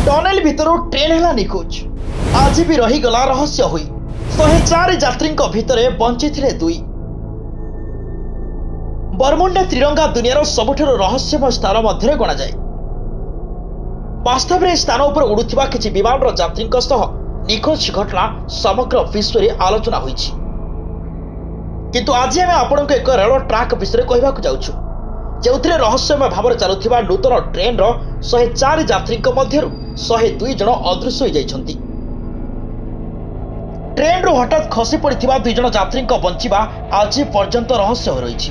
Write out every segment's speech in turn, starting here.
Tunnel भितर train है निखोज आज भी रहीगला रहस्य हुई 104 यात्री भितर बंची थे दुई। बरमुंडा त्रिरंगा दुनियार सबुठारु रहस्यमय स्थान मध्य गणा जाए। वास्तव में स्थान उपर उड़ुथिबा किछि विमान यात्री निखोज घटना समग्र विश्व में आलोचना होइछि। किंतु आज आम आपन एक रेल ट्राक विषय कहवाक जाउछु जो रहस्यमय भाव चलुवा नूतन ट्रेन 104 यात्री मध्य 102 जन अदृश्य हो जाइछन्ति। ट्रेन रु हठात खसी पड़िथिबा 2 जन यात्री बंचिबा आज पर्यंत रहस्य हो रही।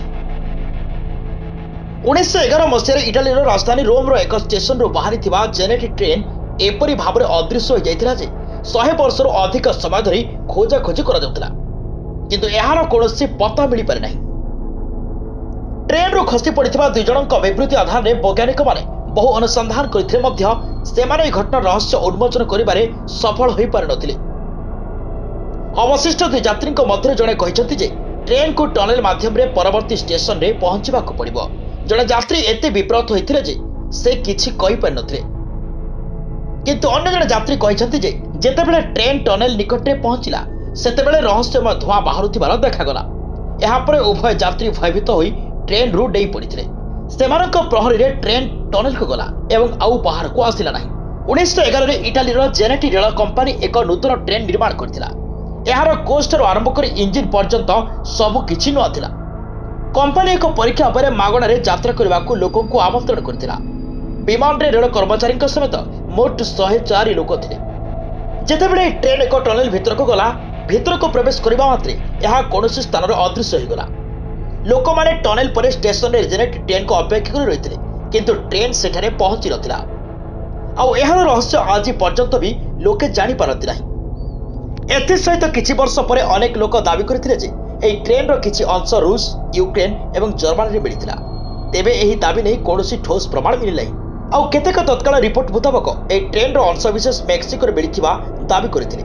1911 मसीह इटाली राजधानी रोम एक स्टेशन रु बाहरी जेनेट ट्रेन एपरी भाव में अदृश्य हो जाइथिला जे 100 वर्षर अधिक समय धरी खोजाखोजी करा जाउतिला, किंतु एहार कोनोसी पता मिली पारे नाही। ट्रेन रु खसी पड़िथिबा 2 जनक विवृत्ति आधार में वैज्ञानिक माने बहु अनुसंधान करथिले मध्य सेमाने घटना रहस्य उन्मोचन करिबारे सफल होई पारि नथिले। अवशिष्ट 2 यात्री मध्य जणे कहिसंति जे ट्रेन को टनेल माध्यम रे परवर्ती स्टेशन रे पहुंचबाक पड़िबो। जणे यात्री एते विब्रत होइथिले जे से किछि कहि पारि नथिले, किंतु अन्य जणे यात्री कहिसंति जे जेतेबेले ट्रेन टनेल निकट रे पहुंचिला सेतेबेले रहस्यमय धुआं बाहरुथिबार देखागला। एहा परे उभय यात्री भयभीत होई ट्रेन रु डेई पड़िथिले। सेमानक प्रहरी रे ट्रेन टनेल को गला एवं आउ बाहर को आसिला नाही। 1911 रे इटाली रो जेनेटी रेल कंपनी एक नूतन ट्रेन निर्माण करथिला। एहार कोस्टर आरंभ कर इंजिन पर्यंत सबु किछि नुआ थिला। कंपनी एक परीक्षा पर मागणा रे यात्रा करबाकू लोकों को आमंत्रण करथिला। विमान रे रेल कर्मचारी समेत मोट 104 लोक थिले। जेतेबेले ट्रेन एक टनेल भितर को गला, भितर को प्रवेश करबा मात्रे एहा कोनोसी स्थान रे अदृश्य हो गला। लोक माने टनेल पर स्टेशन रे जेनेट ट्रेन को अपेक्षा कर रहिथिले, किंतु ट्रेन सेठारे पहुंची नथिला। आ एहार रहस्य आज पर्यंत भी लोके जानि पारती नाही। एथि सहित किछि वर्ष परे अनेक लोक दाबी करथिले जे एही ट्रेन रो किछि अंश रूस, यूक्रेन एवं जर्मनी रे मिलिथिला। तेबे एही दाबी नै कोनोसी ठोस प्रमाण मिलि नाही। आ केतेक तत्काल रिपोर्ट मुताबक एही ट्रेन रो अंश विशेष मेक्सिको रे मिलिथिबा दाबी करथिले।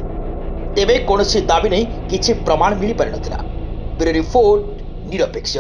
तेबे कोनोसी दाबी नै किछि प्रमाण मिलि पारि नथिला। ब्यूरो रिपोर्ट निरपेक्ष।